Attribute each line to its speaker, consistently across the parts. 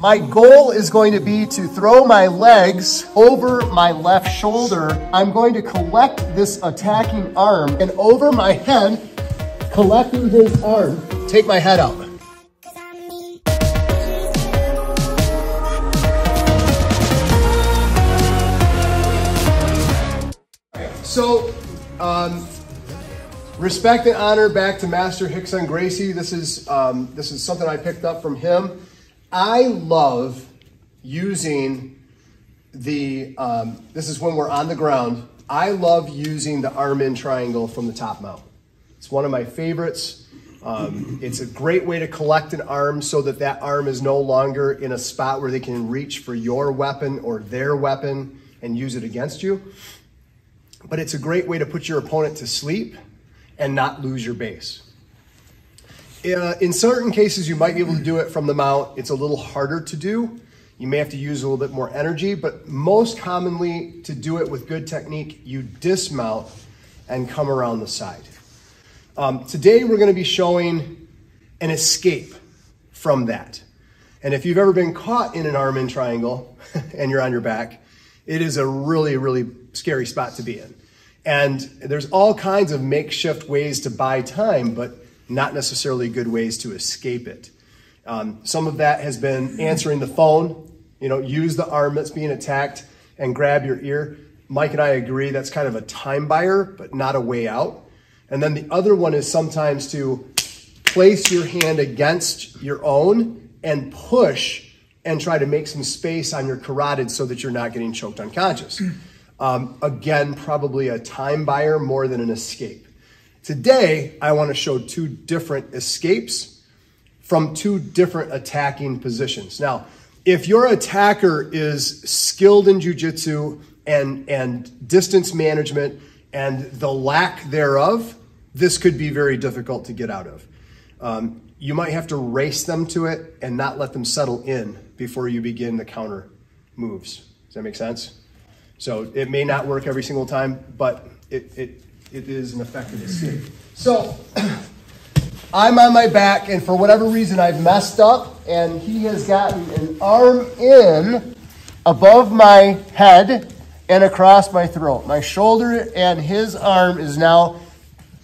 Speaker 1: My goal is going to be to throw my legs over my left shoulder. I'm going to collect this attacking arm and over my head, collecting his arm, take my head out. So, respect and honor back to Master Rickson Gracie. This is something I picked up from him. I love using the, this is when we're on the ground, I love using the arm-in triangle from the top mount. It's one of my favorites. It's a great way to collect an arm so that that arm is no longer in a spot where they can reach for your weapon or their weapon and use it against you. But it's a great way to put your opponent to sleep and not lose your base. In certain cases, you might be able to do it from the mount. It's a little harder to do. You may have to use a little bit more energy, but most commonly to do it with good technique, you dismount and come around the side. Today, we're gonna be showing an escape from that. And if you've ever been caught in an arm-in triangle and you're on your back, it is a really, really scary spot to be in. And there's all kinds of makeshift ways to buy time, but not necessarily good ways to escape it. Some of that has been answering the phone, use the arm that's being attacked and grab your ear. Mike and I agree that's kind of a time buyer, but not a way out. And then the other one is sometimes to place your hand against your own and push and try to make some space on your carotid so that you're not getting choked unconscious. Again, probably a time buyer more than an escape. Today, I want to show two different escapes from two different attacking positions. Now, if your attacker is skilled in Jiu Jitsu and distance management and the lack thereof, this could be very difficult to get out of. You might have to race them to it and not let them settle in before you begin the counter moves. Does that make sense? So it may not work every single time, but it is an effective escape. So I'm on my back, and for whatever reason I've messed up, and he has gotten an arm in above my head and across my throat. My shoulder and his arm is now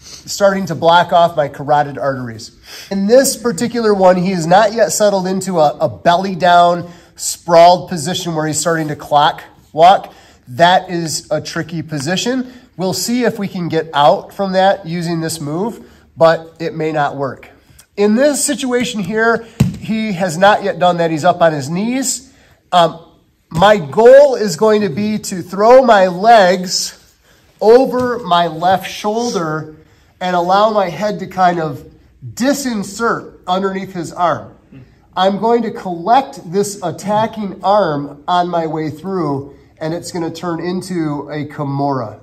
Speaker 1: starting to block off my carotid arteries. In this particular one, he has not yet settled into a belly down, sprawled position where he's starting to clock walk. That is a tricky position. We'll see if we can get out from that using this move, but it may not work. In this situation here, he has not yet done that. He's up on his knees. My goal is going to be to throw my legs over my left shoulder and allow my head to kind of disinsert underneath his arm. I'm going to collect this attacking arm on my way through, and it's going to turn into a Kimura.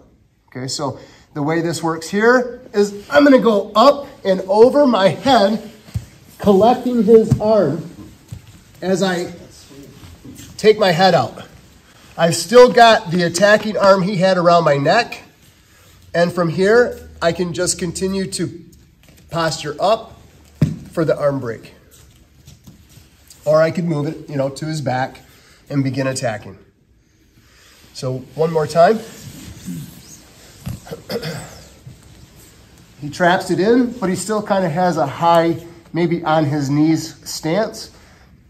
Speaker 1: Okay, so the way this works here is I'm going to go up and over my head, collecting his arm as I take my head out. I've still got the attacking arm he had around my neck, and from here, I can just continue to posture up for the arm break. Or I could move it, to his back and begin attacking. So one more time. He traps it in, but he still kind of has a high, maybe on his knees stance.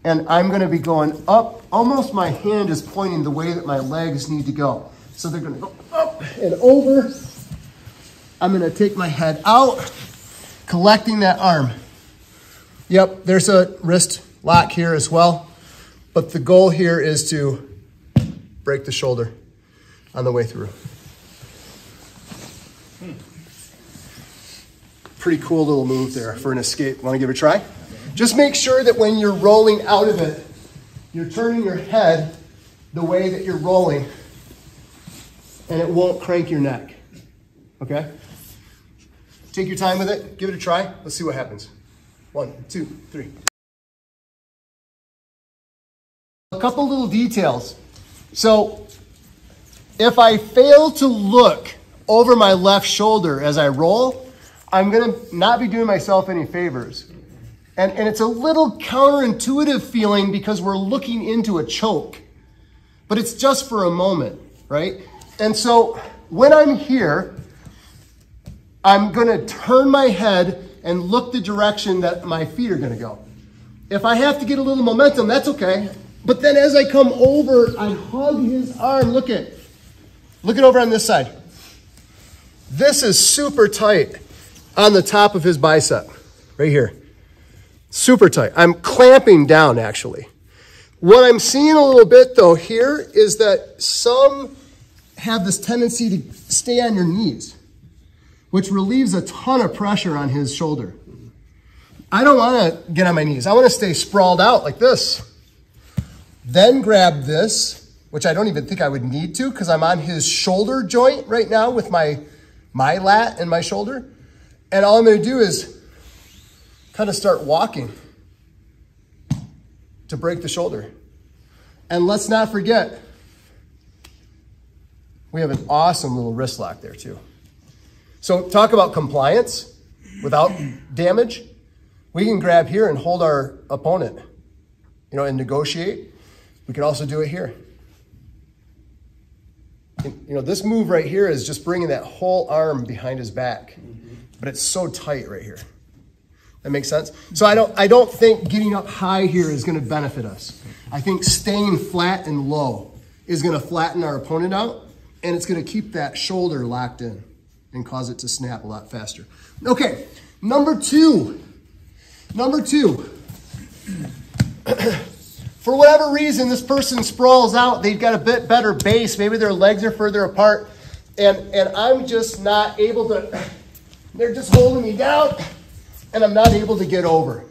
Speaker 1: And I'm going to be going up. Almost my hand is pointing the way that my legs need to go. So they're going to go up and over. I'm going to take my head out, collecting that arm. Yep, there's a wrist lock here as well. But the goal here is to break the shoulder on the way through. Pretty cool little move there for an escape. Want to give it a try? Just make sure that when you're rolling out of it, you're turning your head the way that you're rolling, and it won't crank your neck. Okay? Take your time with it. Give it a try. Let's see what happens. 1, 2, 3. A couple little details. So if I fail to look over my left shoulder as I roll, I'm going to not be doing myself any favors. And it's a little counterintuitive feeling because we're looking into a choke, but it's just for a moment, right? And so when I'm here, I'm gonna turn my head and look the direction that my feet are gonna go. If I have to get a little momentum, that's okay. But then as I come over, I hug his arm. Look it over on this side. This is super tight on the top of his bicep, right here. Super tight. I'm clamping down, actually. What I'm seeing a little bit, though, here is that some have this tendency to stay on your knees, which relieves a ton of pressure on his shoulder. I don't want to get on my knees. I want to stay sprawled out like this. Then grab this, which I don't even think I would need to because I'm on his shoulder joint right now with my lat and my shoulder. And all I'm going to do is kind of start walking to break the shoulder. And let's not forget, we have an awesome little wrist lock there too. So talk about compliance without damage. We can grab here and hold our opponent, and negotiate. We can also do it here. And, this move right here is just bringing that whole arm behind his back, but it's so tight right here. That makes sense? So I don't think getting up high here is going to benefit us. I think staying flat and low is going to flatten our opponent out, and it's going to keep that shoulder locked in and cause it to snap a lot faster. Okay, number two. For whatever reason, this person sprawls out. They've got a bit better base. Maybe their legs are further apart, and I'm just not able to, they're just holding me down, and I'm not able to get over.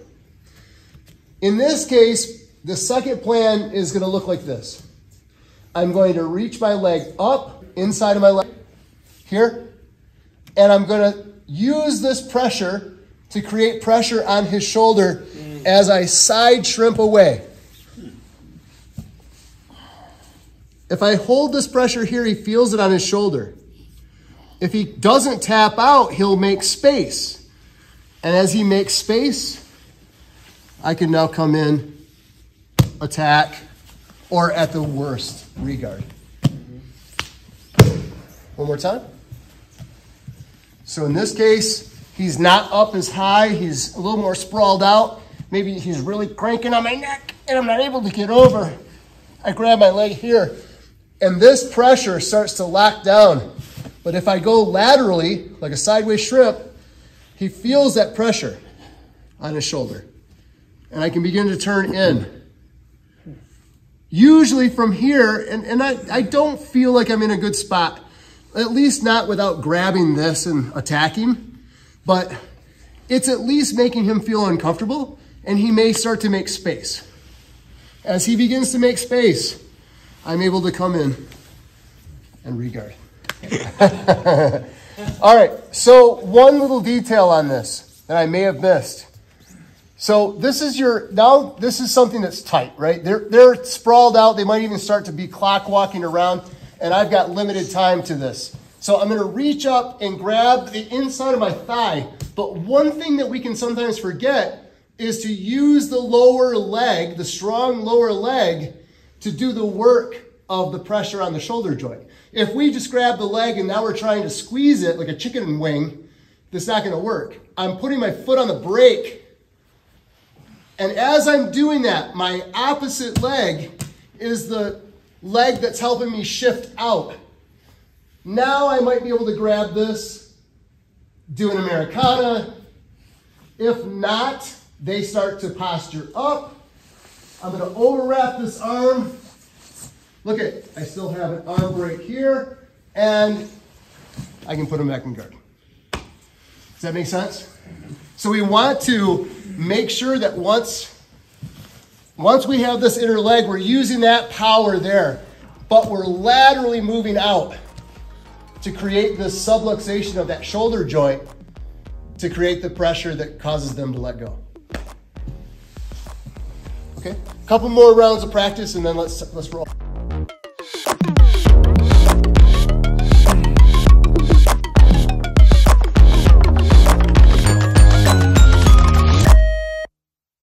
Speaker 1: In this case, the second plan is going to look like this. I'm going to reach my leg up inside of my leg here, and I'm going to use this pressure to create pressure on his shoulder as I side shrimp away. If I hold this pressure here, he feels it on his shoulder. If he doesn't tap out, he'll make space. And as he makes space, I can now come in, attack, or at the worst, regard. One more time. So in this case, he's not up as high. He's a little more sprawled out. Maybe he's really cranking on my neck, and I'm not able to get over. I grab my leg here, and this pressure starts to lock down. But if I go laterally, like a sideways shrimp, he feels that pressure on his shoulder. And I can begin to turn in. Usually from here, and I don't feel like I'm in a good spot, at least not without grabbing this and attacking, but it's at least making him feel uncomfortable, and he may start to make space. As he begins to make space, I'm able to come in and regard. All right, so one little detail on this that I may have missed. So this is this is something that's tight, right? They're sprawled out. They might even start to be clock walking around, and I've got limited time to this. So I'm gonna reach up and grab the inside of my thigh, but one thing that we can sometimes forget is to use the lower leg, the strong lower leg, to do the work of the pressure on the shoulder joint. If we just grab the leg and now we're trying to squeeze it like a chicken wing, that's not gonna work. I'm putting my foot on the brake, and as I'm doing that, my opposite leg is the leg that's helping me shift out. Now I might be able to grab this, do an Americana. If not, they start to posture up. I'm gonna overwrap this arm. Look at it, I still have an arm break here, and I can put them back in guard. Does that make sense? So we want to make sure that once we have this inner leg, we're using that power there, but we're laterally moving out to create this subluxation of that shoulder joint to create the pressure that causes them to let go. Okay, a couple more rounds of practice and then let's roll.